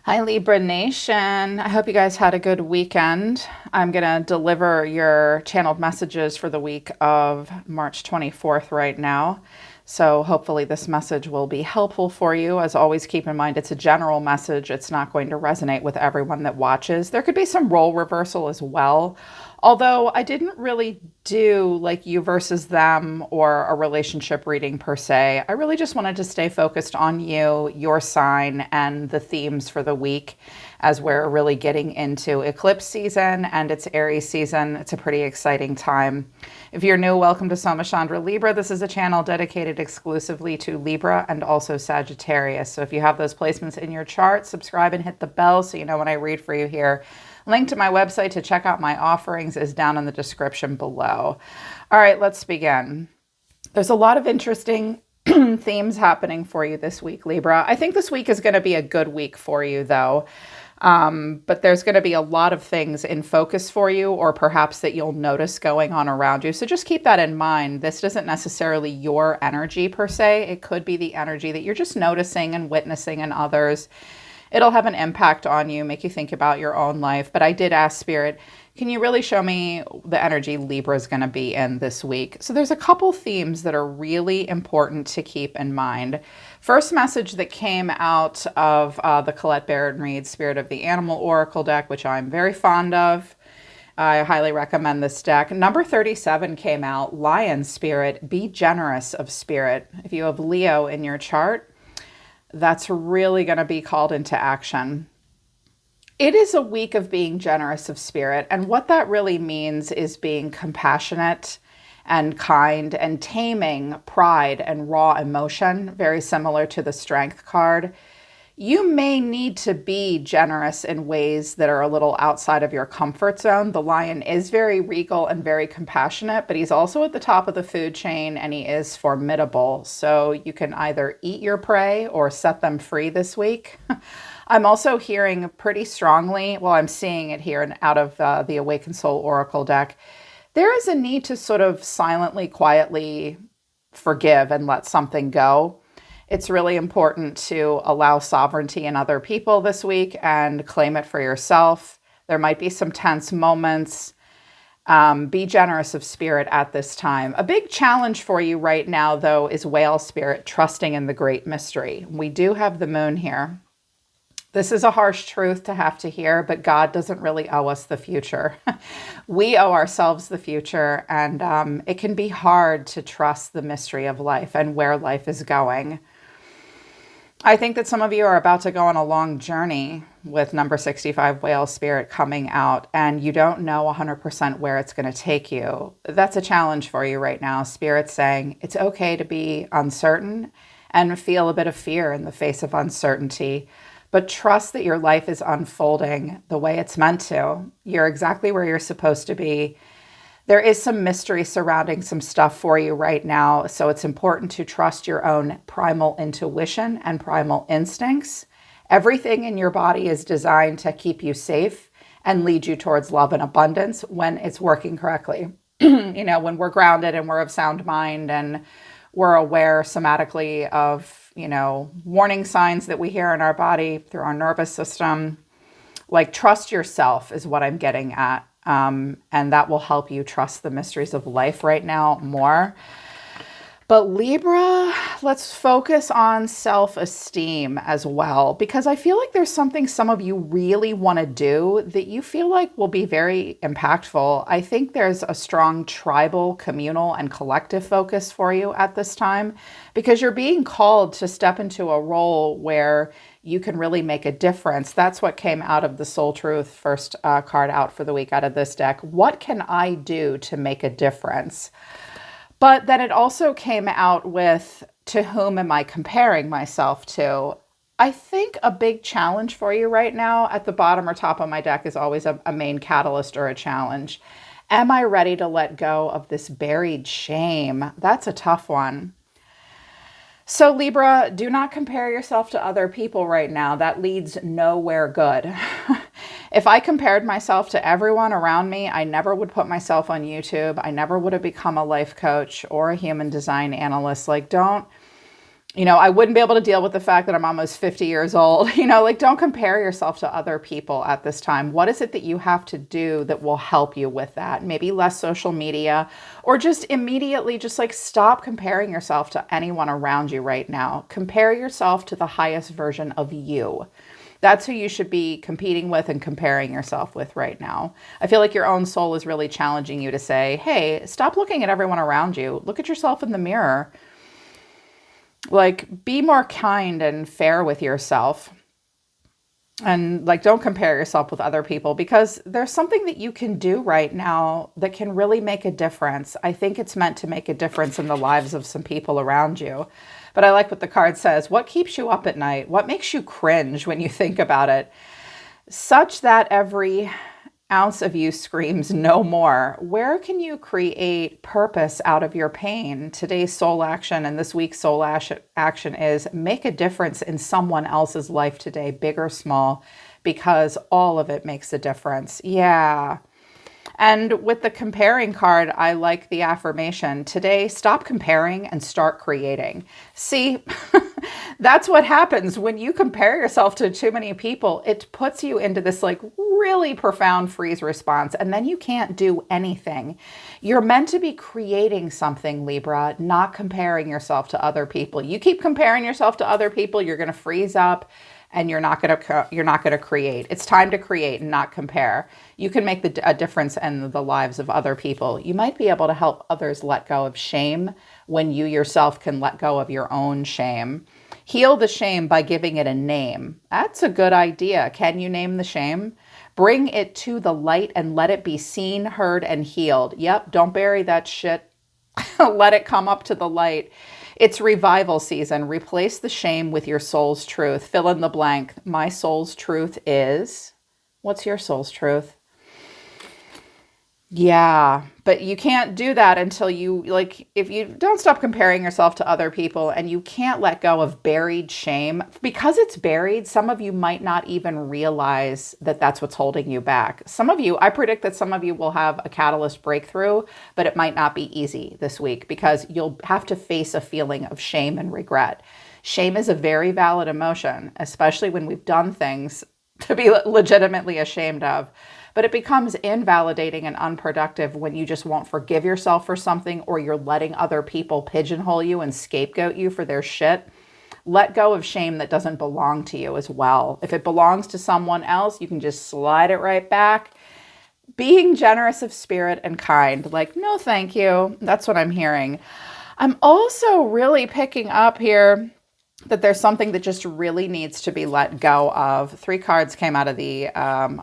Hi, Libra Nation. I hope you guys had a good weekend. I'm going to deliver your channeled messages for the week of March 24th right now. So hopefully this message will be helpful for you. As always, keep in mind it's a general message. It's not going to resonate with everyone that watches. There could be some role reversal as well. Although I didn't really do like you versus them or a relationship reading per se. I really just wanted to stay focused on you, your sign, and the themes for the week as we're really getting into eclipse season and it's Aries season. It's a pretty exciting time. If you're new, welcome to Somachandra Libra. This is a channel dedicated exclusively to Libra and also Sagittarius. So if you have those placements in your chart, subscribe and hit the bell so you know when I read for you here. Link to my website to check out my offerings is down in the description below. All right, let's begin. There's a lot of interesting themes happening for you this week, Libra. I think this week is going to be a good week for you, though. But there's going to be a lot of things in focus for you, or perhaps that you'll notice going on around you. So just keep that in mind. This isn't necessarily your energy per se. It could be the energy that you're just noticing and witnessing in others. It'll have an impact on you, make you think about your own life. But I did ask Spirit, can you really show me the energy Libra is going to be in this week? So there's a couple themes that are really important to keep in mind. First message that came out of the Colette Baron Reid Spirit of the Animal Oracle deck, which I'm very fond of. I highly recommend this deck. Number 37 came out, Lion Spirit, be generous of spirit. If you have Leo in your chart, that's really going to be called into action. It is a week of being generous of spirit. And what that really means is being compassionate and kind and taming pride and raw emotion, very similar to the Strength card. You may need to be generous in ways that are a little outside of your comfort zone. The lion is very regal and very compassionate, but he's also at the top of the food chain and he is formidable. So you can either eat your prey or set them free this week. I'm also hearing pretty strongly, well, I'm seeing it here and out of the Awakened Soul Oracle deck, there is a need to sort of silently, quietly forgive and let something go. It's really important to allow sovereignty in other people this week and claim it for yourself. There might be some tense moments. Be generous of spirit at this time. A big challenge for you right now, though, is whale spirit, trusting in the great mystery. We do have the moon here. This is a harsh truth to have to hear, but God doesn't really owe us the future. We owe ourselves the future, and it can be hard to trust the mystery of life and where life is going. I think that some of you are about to go on a long journey with number 65 whale spirit coming out, and you don't know 100% where it's going to take you. That's a challenge for you right now. Spirit's saying it's okay to be uncertain and feel a bit of fear in the face of uncertainty, but trust that your life is unfolding the way it's meant to. You're exactly where you're supposed to be. There is some mystery surrounding some stuff for you right now, so it's important to trust your own primal intuition and primal instincts. Everything in your body is designed to keep you safe and lead you towards love and abundance when it's working correctly. When we're grounded and we're of sound mind and we're aware somatically of, warning signs that we hear in our body through our nervous system. Like, trust yourself is what I'm getting at. And that will help you trust the mysteries of life right now more. But Libra, let's focus on self-esteem as well, because I feel like there's something some of you really want to do that you feel like will be very impactful. I think there's a strong tribal, communal, and collective focus for you at this time, because you're being called to step into a role where you can really make a difference. That's what came out of the Soul Truth first card out for the week out of this deck. What can I do to make a difference? But then it also came out with, to whom am I comparing myself to? I think a big challenge for you right now at the bottom or top of my deck is always a main catalyst or a challenge. Am I ready to let go of this buried shame? That's a tough one. So Libra, do not compare yourself to other people right now. That leads nowhere good. If I compared myself to everyone around me, I never would put myself on YouTube. I never would have become a life coach or a human design analyst. Like, don't I wouldn't be able to deal with the fact that I'm almost 50 years old. Like, don't compare yourself to other people at this time. What is it that you have to do that will help you with that? Maybe less social media, or just immediately just like stop comparing yourself to anyone around you right now. Compare yourself to the highest version of you. That's who you should be competing with and comparing yourself with right now. I feel like your own soul is really challenging you to say, hey, stop looking at everyone around you. Look at yourself in the mirror. Like, be more kind and fair with yourself. And like, don't compare yourself with other people, because there's something that you can do right now that can really make a difference. I think it's meant to make a difference in the lives of some people around you. But I like what the card says. What keeps you up at night? What makes you cringe when you think about it? Such that every ounce of you screams no more. Where can you create purpose out of your pain? Today's soul action and this week's soul action is make a difference in someone else's life today, big or small, because all of it makes a difference. Yeah. And with the comparing card, I like the affirmation. Today, stop comparing and start creating. See, that's what happens when you compare yourself to too many people. It puts you into this like really profound freeze response, and then you can't do anything. You're meant to be creating something, Libra, not comparing yourself to other people. You keep comparing yourself to other people, you're going to freeze up. And you're not going to create. It's time to create and not compare. You can make a difference in the lives of other people. You might be able to help others let go of shame when you yourself can let go of your own shame. Heal the shame by giving it a name. That's a good idea. Can you name the shame? Bring it to the light and let it be seen, heard, and healed. Yep, don't bury that shit. Let it come up to the light. It's revival season. Replace the shame with your soul's truth. Fill in the blank. My soul's truth is... What's your soul's truth? Yeah, but you can't do that until you, like, if you don't stop comparing yourself to other people, and you can't let go of buried shame. Because it's buried, some of you might not even realize that that's what's holding you back. Some of you, I predict that some of you will have a catalyst breakthrough, but it might not be easy this week because you'll have to face a feeling of shame and regret. Shame is a very valid emotion, especially when we've done things to be legitimately ashamed of. But it becomes invalidating and unproductive when you just won't forgive yourself for something, or you're letting other people pigeonhole you and scapegoat you for their shit. Let go of shame that doesn't belong to you as well. If it belongs to someone else, you can just slide it right back. Being generous of spirit and kind. Like, no, thank you. That's what I'm hearing. I'm also really picking up here that there's something that just really needs to be let go of. 3 cards came out of the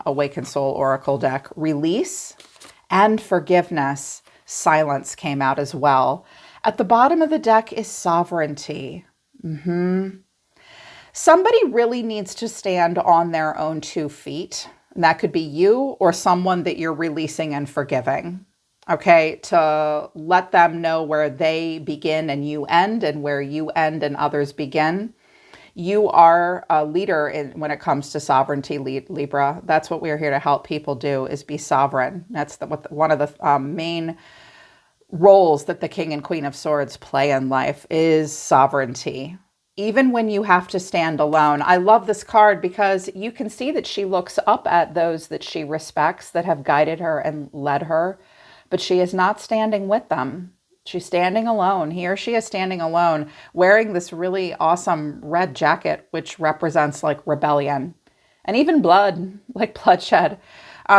Awakened Soul Oracle deck. Release and forgiveness. Silence came out as well. At the bottom of the deck is sovereignty. Somebody really needs to stand on their own 2 feet. And that could be you or someone that you're releasing and forgiving. Okay, to let them know where they begin and you end, and where you end and others begin. You are a leader when it comes to sovereignty, Libra. That's what we're here to help people do, is be sovereign. That's one of the main roles that the King and Queen of Swords play in life, is sovereignty. Even when you have to stand alone. I love this card because you can see that she looks up at those that she respects, that have guided her and led her. But she is not standing with them. She's standing alone. He or she is standing alone, wearing this really awesome red jacket, which represents like rebellion and even blood, like bloodshed.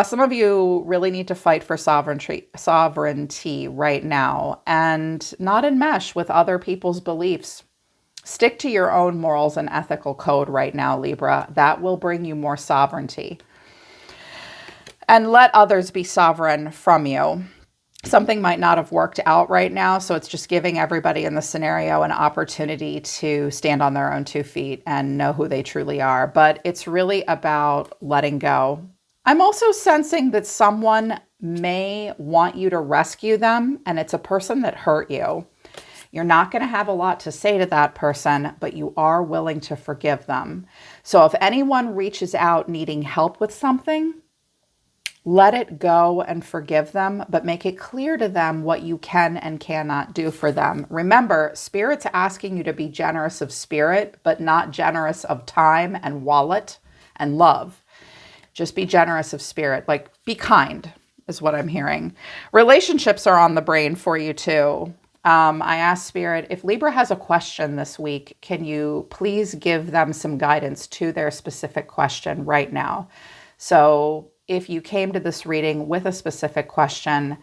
Some of you really need to fight for sovereignty right now, and not enmesh with other people's beliefs. Stick to your own morals and ethical code right now, Libra. That will bring you more sovereignty. And let others be sovereign from you. Something might not have worked out right now, so it's just giving everybody in the scenario an opportunity to stand on their own 2 feet and know who they truly are. But it's really about letting go. I'm also sensing that someone may want you to rescue them, and it's a person that hurt you. You're not going to have a lot to say to that person, but you are willing to forgive them. So if anyone reaches out needing help with something, Let it go and forgive them, but make it clear to them what you can and cannot do for them. Remember, Spirit's asking you to be generous of spirit, but not generous of time and wallet and love. Just be generous of spirit. Like, be kind is what I'm hearing. Relationships are on the brain for you too. I asked Spirit, if Libra has a question this week, can you please give them some guidance to their specific question right now? So if you came to this reading with a specific question,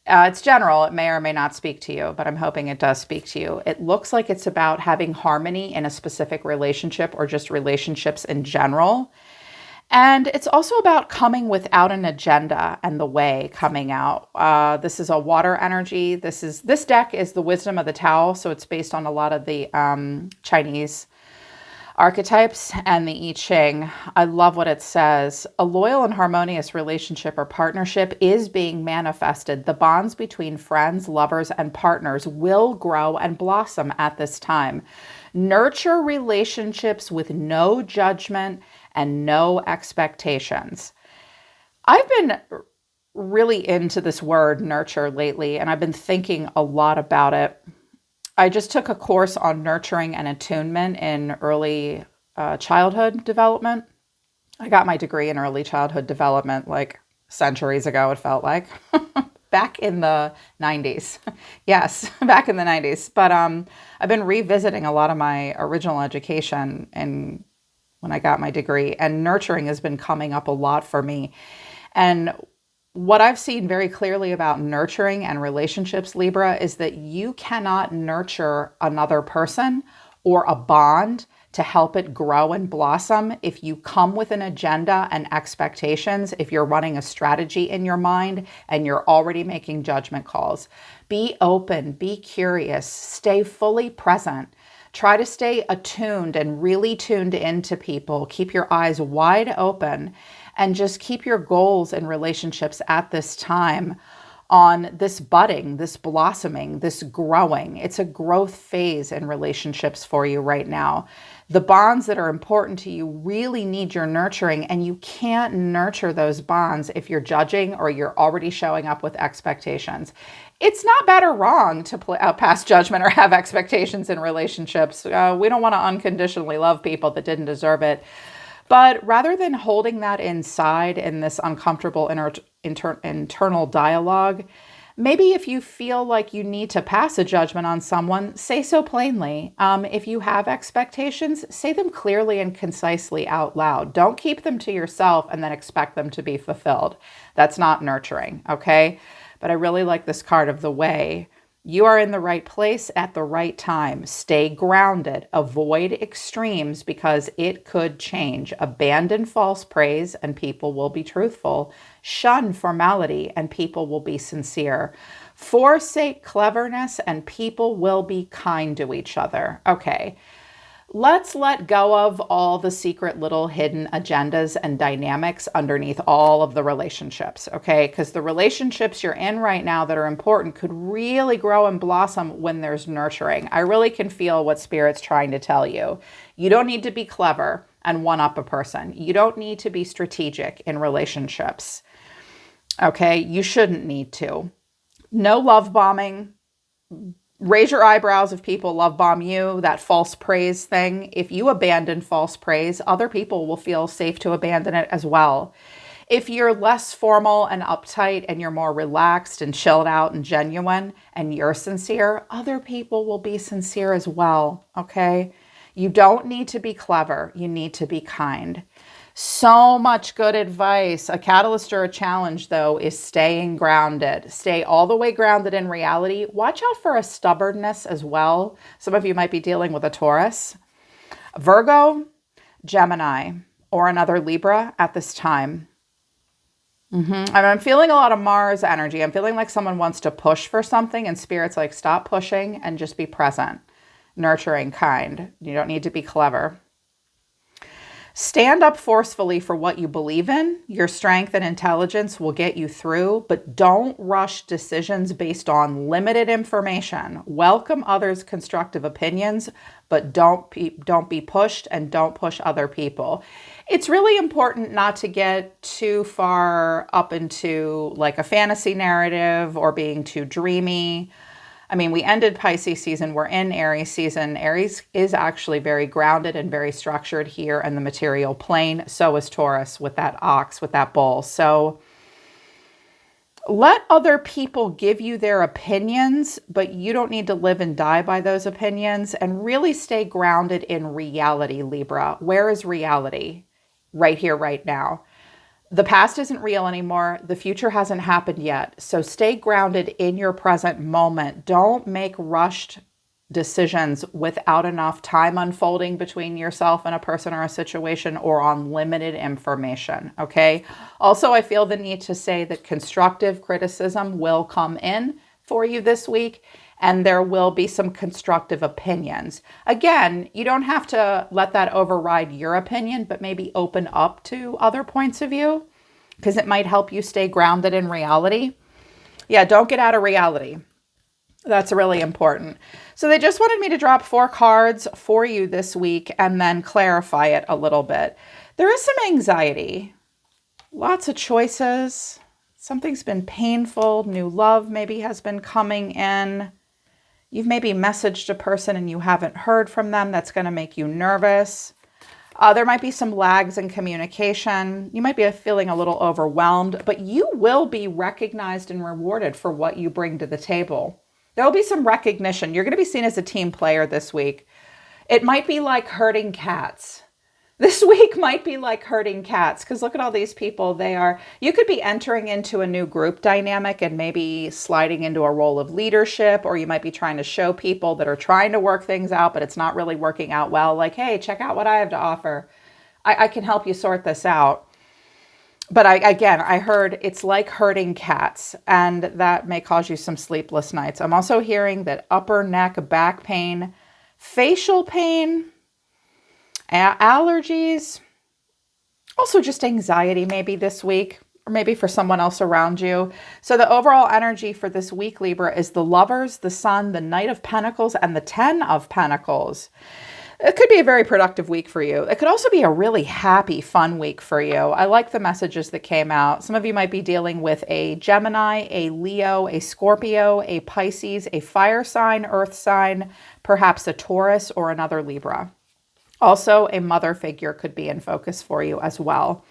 it's general. It may or may not speak to you, but I'm hoping it does speak to you. It looks like it's about having harmony in a specific relationship or just relationships in general. And it's also about coming without an agenda and the way coming out. This is a water energy. This deck is the Wisdom of the Tao. So it's based on a lot of the Chinese archetypes and the I Ching. I love what it says. A loyal and harmonious relationship or partnership is being manifested. The bonds between friends, lovers, and partners will grow and blossom at this time. Nurture relationships with no judgment and no expectations. I've been really into this word nurture lately, and I've been thinking a lot about it. I just took a course on nurturing and attunement in early childhood development. I got my degree in early childhood development like centuries ago, it felt like. Back in the 90s. Yes, back in the 90s. But I've been revisiting a lot of my original education and when I got my degree, and nurturing has been coming up a lot for me. And what I've seen very clearly about nurturing and relationships, Libra, is that you cannot nurture another person or a bond to help it grow and blossom if you come with an agenda and expectations, if you're running a strategy in your mind and you're already making judgment calls. Be open, be curious, stay fully present. Try to stay attuned and really tuned into people. Keep your eyes wide open and just keep your goals and relationships at this time on this budding, this blossoming, this growing. It's a growth phase in relationships for you right now. The bonds that are important to you really need your nurturing, and you can't nurture those bonds if you're judging or you're already showing up with expectations. It's not bad or wrong to pass judgment or have expectations in relationships. We don't want to unconditionally love people that didn't deserve it. But rather than holding that inside in this uncomfortable internal dialogue, maybe if you feel like you need to pass a judgment on someone, say so plainly. If you have expectations, say them clearly and concisely out loud. Don't keep them to yourself and then expect them to be fulfilled. That's not nurturing, okay? But I really like this card of the way. You are in the right place at the right time. Stay grounded. Avoid extremes because it could change. Abandon false praise and people will be truthful. Shun formality and people will be sincere. Forsake cleverness and people will be kind to each other. Okay. Let's let go of all the secret little hidden agendas and dynamics underneath all of the relationships, okay? Because the relationships you're in right now that are important could really grow and blossom when there's nurturing. I really can feel what Spirit's trying to tell you. You don't need to be clever and one-up a person. You don't need to be strategic in relationships, okay? You shouldn't need to. No love bombing. Raise your eyebrows if people love bomb you, that false praise thing. If you abandon false praise, other people will feel safe to abandon it as well. If you're less formal and uptight and you're more relaxed and chilled out and genuine and you're sincere, other people will be sincere as well, okay? You don't need to be clever. You need to be kind. So much good advice. A catalyst or a challenge, though, is staying grounded. Stay all the way grounded in reality. Watch out for a stubbornness as well. Some of you might be dealing with a Taurus, Virgo, Gemini, or another Libra at this time. I'm feeling a lot of Mars energy. I'm feeling like someone wants to push for something and Spirit's like, stop pushing and just be present, nurturing, kind. You don't need to be clever. Stand up forcefully for what you believe in. Your strength and intelligence will get you through, but don't rush decisions based on limited information. Welcome others' constructive opinions, but don't be pushed and don't push other people. It's really important not to get too far up into like a fantasy narrative or being too dreamy. I mean, we ended Pisces season. We're in Aries season. Aries is actually very grounded and very structured here in the material plane. So is Taurus with that ox, with that bull. So let other people give you their opinions, but you don't need to live and die by those opinions, and really stay grounded in reality, Libra. Where is reality? Right here, right now. The past isn't real anymore. The future hasn't happened yet. So stay grounded in your present moment. Don't make rushed decisions without enough time unfolding between yourself and a person or a situation, or on limited information, okay? Also, I feel the need to say that constructive criticism will come in for you this week, and there will be some constructive opinions. Again, you don't have to let that override your opinion, but maybe open up to other points of view, because it might help you stay grounded in reality. Yeah, don't get out of reality. That's really important. So they just wanted me to drop 4 cards for you this week and then clarify it a little bit. There is some anxiety, lots of choices. Something's been painful. New love maybe has been coming in. You've maybe messaged a person and you haven't heard from them. That's going to make you nervous. There might be some lags in communication. You might be feeling a little overwhelmed, but you will be recognized and rewarded for what you bring to the table. There'll be some recognition. You're going to be seen as a team player this week. It might be like herding cats. This week might be like herding cats, because look at all these people. You could be entering into a new group dynamic and maybe sliding into a role of leadership, or you might be trying to show people that are trying to work things out, but it's not really working out well. Like, hey, check out what I have to offer. I can help you sort this out. But I heard it's like herding cats, and that may cause you some sleepless nights. I'm also hearing that upper neck, back pain, facial pain, allergies, also just anxiety maybe this week, or maybe for someone else around you. So the overall energy for this week, Libra, is the Lovers, the Sun, the Knight of Pentacles, and the 10 of Pentacles. It could be a very productive week for you. It could also be a really happy, fun week for you. I like the messages that came out. Some of you might be dealing with a Gemini, a Leo, a Scorpio, a Pisces, a fire sign, earth sign, perhaps a Taurus, or another Libra. Also, a mother figure could be in focus for you as well.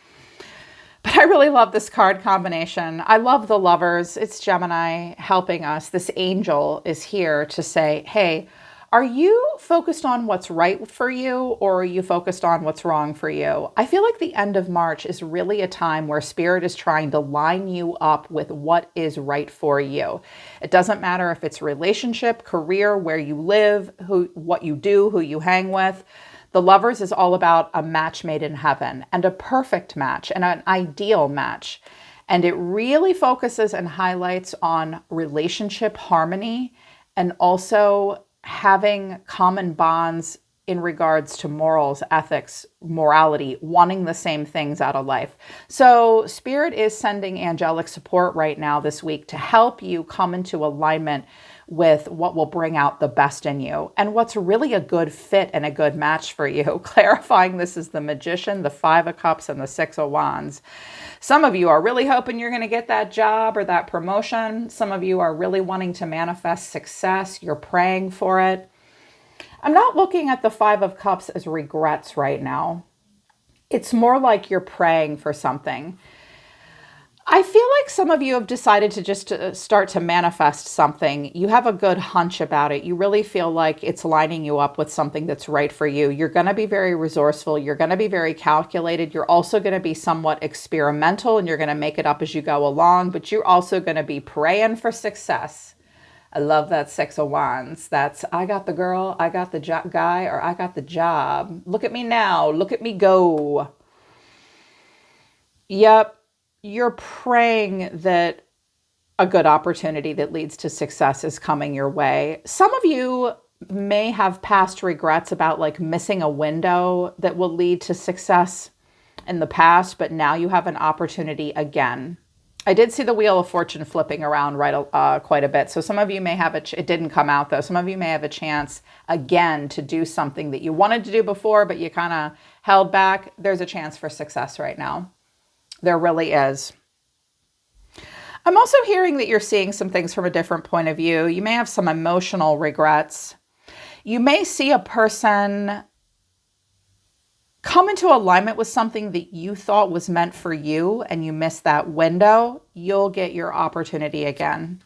But I really love this card combination. I love the Lovers. It's Gemini helping us. This angel is here to say, hey, are you focused on what's right for you, or are you focused on what's wrong for you? I feel like the end of March is really a time where Spirit is trying to line you up with what is right for you. It doesn't matter if it's relationship, career, where you live, what you do, who you hang with. The Lovers is all about a match made in heaven, and a perfect match and an ideal match. And it really focuses and highlights on relationship harmony, and also having common bonds in regards to morals, ethics, morality, wanting the same things out of life. So Spirit is sending angelic support right now this week to help you come into alignment with what will bring out the best in you and what's really a good fit and a good match for you. Clarifying this is the Magician, the 5 of Cups, and the 6 of Wands. Some of you are really hoping you're going to get that job or that promotion. Some of you are really wanting to manifest success. You're praying for it. I'm not looking at the 5 of Cups as regrets right now. It's more like you're praying for something. I feel like some of you have decided to just start to manifest something. You have a good hunch about it. You really feel like it's lining you up with something that's right for you. You're going to be very resourceful. You're going to be very calculated. You're also going to be somewhat experimental, and you're going to make it up as you go along, but you're also going to be praying for success. I love that 6 of Wands. That's, I got the girl, I got the guy, or I got the job. Look at me now. Look at me go. Yep. You're praying that a good opportunity that leads to success is coming your way. Some of you may have past regrets about like missing a window that will lead to success in the past, but now you have an opportunity again. I did see the Wheel of Fortune flipping around quite a bit. So some of you may have it didn't come out though. Some of you may have a chance again to do something that you wanted to do before, but you kind of held back. There's a chance for success right now. There really is. I'm also hearing that you're seeing some things from a different point of view. You may have some emotional regrets. You may see a person come into alignment with something that you thought was meant for you and you missed that window. You'll get your opportunity again.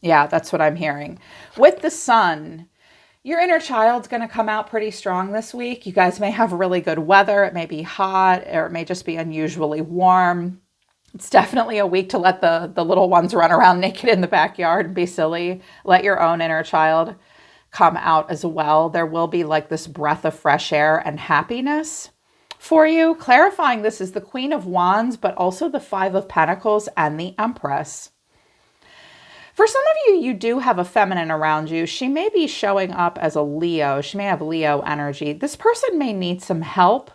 Yeah, that's what I'm hearing. With the Sun, your inner child's going to come out pretty strong this week. You guys may have really good weather. It may be hot or it may just be unusually warm. It's definitely a week to let the little ones run around naked in the backyard and be silly. Let your own inner child come out as well. There will be like this breath of fresh air and happiness for you. Clarifying, this is the Queen of Wands, but also the Five of Pentacles and the Empress. For some of you, you do have a feminine around you. She may be showing up as a Leo. She may have Leo energy. This person may need some help.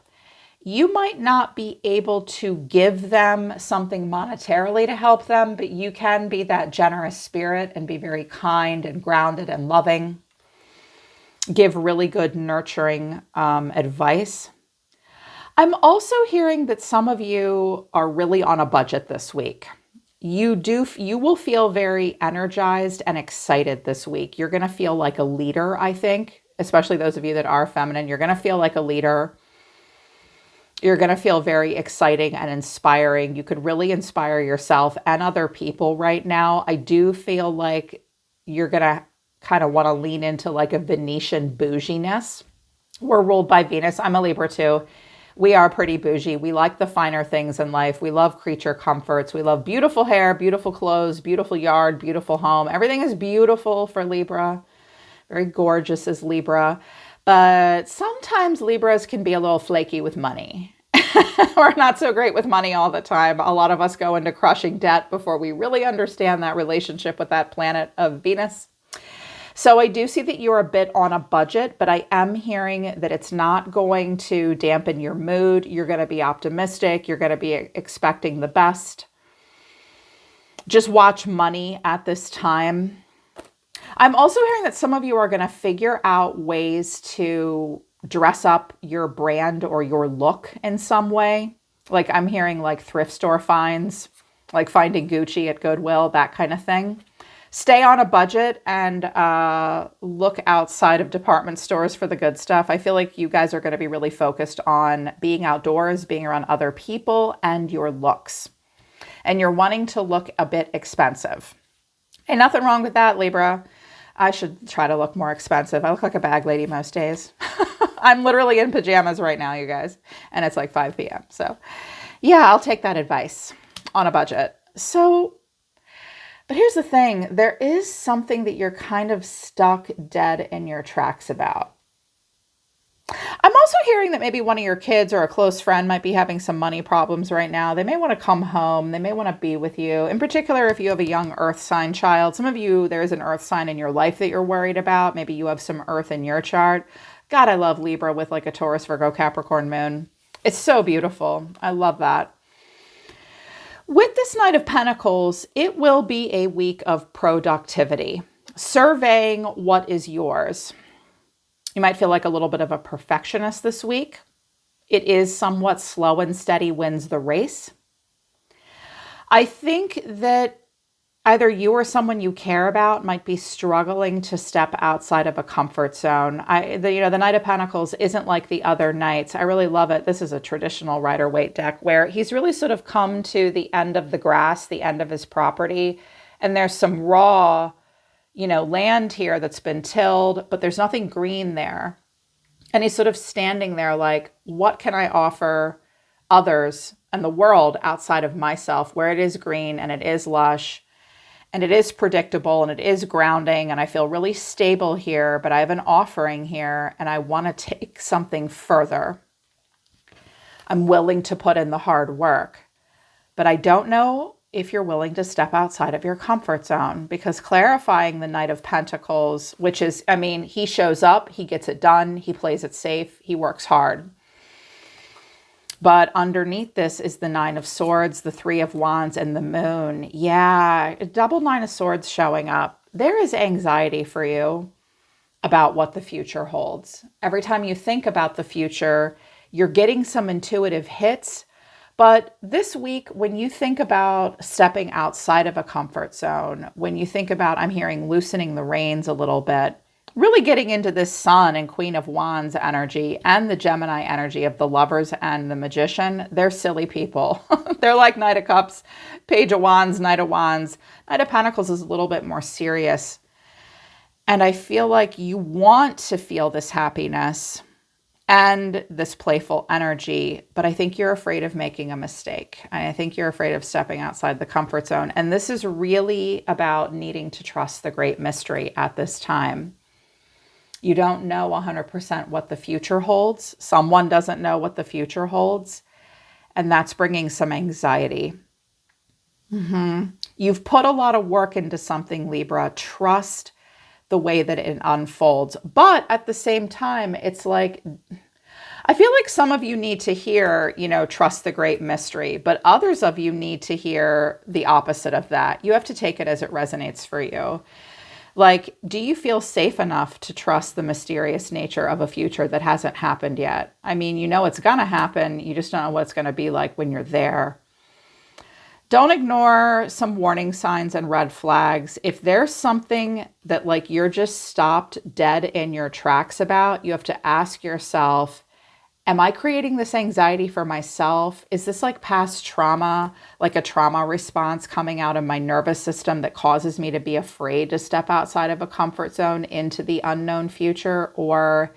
You might not be able to give them something monetarily to help them, but you can be that generous spirit and be very kind and grounded and loving. Give really good nurturing advice. I'm also hearing that some of you are really on a budget this week. You will feel very energized and excited this week. You're going to feel like a leader, I think, especially those of you that are feminine. You're going to feel like a leader. You're going to feel very exciting and inspiring. You could really inspire yourself and other people right now. I do feel like you're going to kind of want to lean into like a Venetian bouginess. We're ruled by Venus. I'm a Libra too. We are pretty bougie. We like the finer things in life. We love creature comforts. We love beautiful hair, beautiful clothes, beautiful yard, beautiful home. Everything is beautiful for Libra. Very gorgeous is Libra. But sometimes Libras can be a little flaky with money. We're not so great with money all the time. A lot of us go into crushing debt before we really understand that relationship with that planet of Venus. So I do see that you're a bit on a budget, but I am hearing that it's not going to dampen your mood. You're going to be optimistic. You're going to be expecting the best. Just watch money at this time. I'm also hearing that some of you are going to figure out ways to dress up your brand or your look in some way. Like I'm hearing like thrift store finds, like finding Gucci at Goodwill, that kind of thing. Stay on a budget and look outside of department stores for the good stuff. I feel like you guys are going to be really focused on being outdoors, being around other people, and your looks. And you're wanting to look a bit expensive. Ain't nothing wrong with that, Libra. I should try to look more expensive. I look like a bag lady most days. I'm literally in pajamas right now, you guys. And it's like 5 p.m. So yeah, I'll take that advice on a budget. But here's the thing. There is something that you're kind of stuck dead in your tracks about. I'm also hearing that maybe one of your kids or a close friend might be having some money problems right now. They may want to come home. They may want to be with you. In particular, if you have a young earth sign child, some of you, there is an earth sign in your life that you're worried about. Maybe you have some earth in your chart. God, I love Libra with like a Taurus, Virgo, Capricorn moon. It's so beautiful. I love that. With this Knight of Pentacles, it will be a week of productivity, surveying what is yours. You might feel like a little bit of a perfectionist this week. It is somewhat slow and steady wins the race. I think that either you or someone you care about might be struggling to step outside of a comfort zone. The Knight of Pentacles isn't like the other knights. I really love it. This is a traditional Rider-Waite deck where he's really sort of come to the end of the grass, the end of his property, and there's some raw, land here that's been tilled, but there's nothing green there. And he's sort of standing there like, what can I offer others and the world outside of myself where it is green and it is lush? And it is predictable and it is grounding and I feel really stable here, but I have an offering here and I want to take something further. I'm willing to put in the hard work, but I don't know if you're willing to step outside of your comfort zone, because clarifying the Knight of Pentacles, which is, he shows up, he gets it done, he plays it safe, he works hard. But underneath this is the Nine of Swords, the Three of Wands, and the Moon. Yeah, a double Nine of Swords showing up. There is anxiety for you about what the future holds. Every time you think about the future, you're getting some intuitive hits. But this week, when you think about stepping outside of a comfort zone, when you think about, I'm hearing loosening the reins a little bit, really getting into this Sun and Queen of Wands energy and the Gemini energy of the Lovers and the Magician, they're silly people. They're like Knight of Cups, Page of Wands, Knight of Wands. Knight of Pentacles is a little bit more serious. And I feel like you want to feel this happiness and this playful energy, but I think you're afraid of making a mistake. I think you're afraid of stepping outside the comfort zone. And this is really about needing to trust the great mystery at this time. You don't know 100% what the future holds. Someone doesn't know what the future holds, and that's bringing some anxiety. You've put a lot of work into something, Libra. Trust the way that it unfolds. But at the same time, it's like, I feel like some of you need to hear, trust the great mystery, but others of you need to hear the opposite of that. You have to take it as it resonates for you. Like, do you feel safe enough to trust the mysterious nature of a future that hasn't happened yet? I mean, it's going to happen. You just don't know what it's going to be like when you're there. Don't ignore some warning signs and red flags. If there's something that you're just stopped dead in your tracks about, you have to ask yourself, am I creating this anxiety for myself? Is this past trauma, like a trauma response coming out of my nervous system that causes me to be afraid to step outside of a comfort zone into the unknown future? Or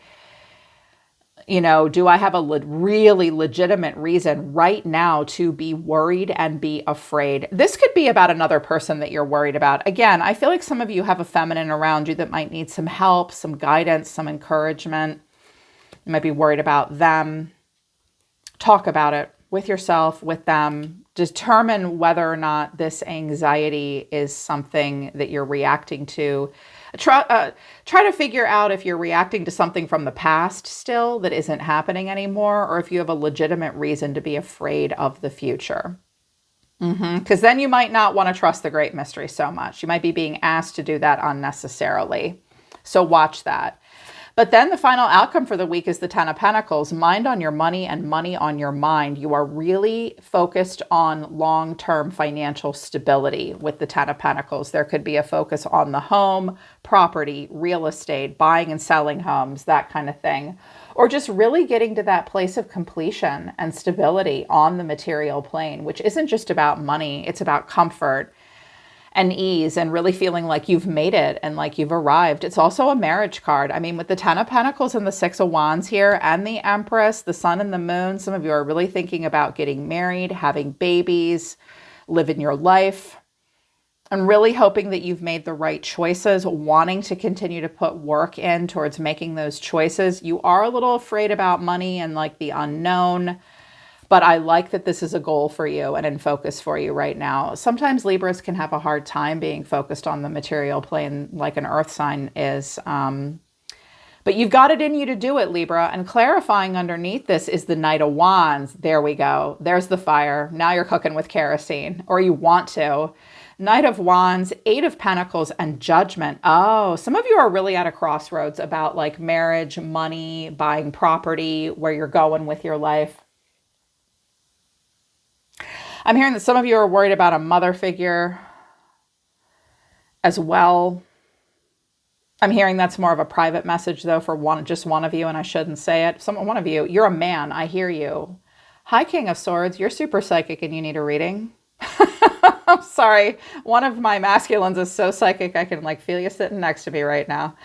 do I have a really legitimate reason right now to be worried and be afraid? This could be about another person that you're worried about. Again, I feel like some of you have a feminine around you that might need some help, some guidance, some encouragement. You might be worried about them. Talk about it with yourself, with them. Determine whether or not this anxiety is something that you're reacting to. Try to figure out if you're reacting to something from the past still that isn't happening anymore, or if you have a legitimate reason to be afraid of the future. Because then you might not want to trust the great mystery so much. You might be being asked to do that unnecessarily. So watch that. But then the final outcome for the week is the Ten of Pentacles. Mind on your money and money on your mind. You are really focused on long-term financial stability with the Ten of Pentacles. There could be a focus on the home, property, real estate, buying and selling homes, that kind of thing. Or just really getting to that place of completion and stability on the material plane, which isn't just about money. It's about comfort and ease and really feeling like you've made it and like you've arrived. It's also a marriage card. I mean, with the Ten of Pentacles and the Six of Wands here and the Empress, the Sun and the Moon, some of you are really thinking about getting married, having babies, living your life, and really hoping that you've made the right choices, wanting to continue to put work in towards making those choices. You are a little afraid about money and the unknown, but I like that this is a goal for you and in focus for you right now. Sometimes Libras can have a hard time being focused on the material plane like an earth sign is. But you've got it in you to do it, Libra. And clarifying underneath this is the Knight of Wands. There we go. There's the fire. Now you're cooking with kerosene, or you want to. Knight of Wands, Eight of Pentacles, and Judgment. Oh, some of you are really at a crossroads about marriage, money, buying property, where you're going with your life. I'm hearing that some of you are worried about a mother figure as well. I'm hearing that's more of a private message, though, for just one of you, and I shouldn't say it. One of you, you're a man. I hear you. Hi, King of Swords. You're super psychic and you need a reading. I'm sorry. One of my masculines is so psychic I can feel you sitting next to me right now.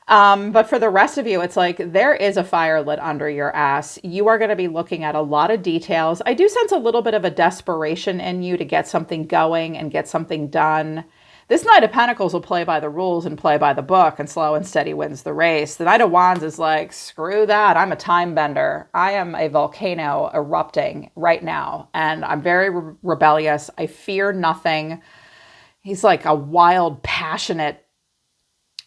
But for the rest of you, it's there is a fire lit under your ass. You are going to be looking at a lot of details. I do sense a little bit of a desperation in you to get something going and get something done. This Knight of Pentacles will play by the rules and play by the book, and slow and steady wins the race. The Knight of Wands is screw that. I'm a time bender. I am a volcano erupting right now, and I'm very rebellious. I fear nothing. He's a wild, passionate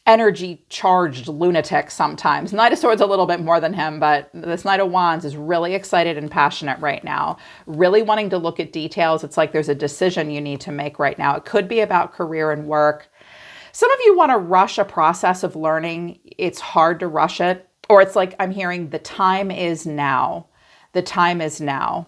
energy charged lunatic sometimes. Knight of Swords a little bit more than him, but this Knight of Wands is really excited and passionate right now, really wanting to look at details. It's like there's a decision you need to make right now. It could be about career and work. Some of you want to rush a process of learning. It's hard to rush it. Or it's like I'm hearing the time is now. The time is now.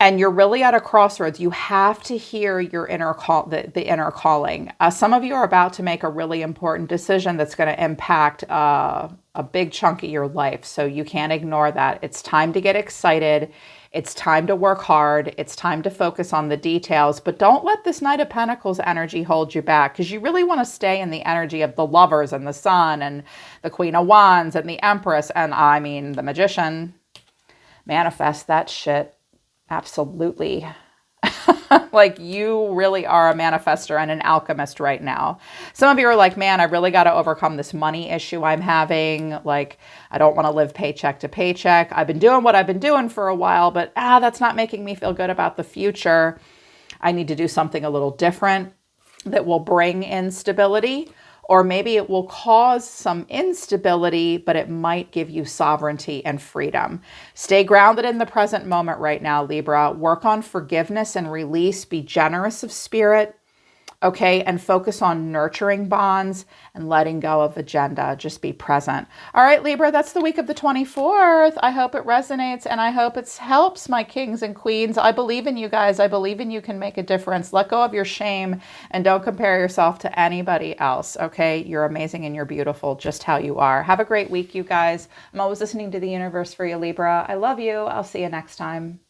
And you're really at a crossroads. You have to hear your inner call, the inner calling. Some of you are about to make a really important decision that's going to impact a big chunk of your life. So you can't ignore that. It's time to get excited. It's time to work hard. It's time to focus on the details. But don't let this Knight of Pentacles energy hold you back, because you really want to stay in the energy of the Lovers and the Sun and the Queen of Wands and the Empress and, I mean, the Magician. Manifest that shit. Absolutely. Like, you really are a manifester and an alchemist right now. Some of you are like, man, I really got to overcome this money issue I'm having. Like, I don't want to live paycheck to paycheck. I've been doing what I've been doing for a while, but that's not making me feel good about the future. I need to do something a little different that will bring in stability. Or maybe it will cause some instability, but it might give you sovereignty and freedom. Stay grounded in the present moment right now, Libra. Work on forgiveness and release. Be generous of spirit, okay? And focus on nurturing bonds and letting go of agenda. Just be present. All right, Libra, that's the week of the 24th. I hope it resonates, and I hope it helps my kings and queens. I believe in you guys. I believe in you can make a difference. Let go of your shame and don't compare yourself to anybody else, okay? You're amazing and you're beautiful just how you are. Have a great week, you guys. I'm always listening to the universe for you, Libra. I love you. I'll see you next time.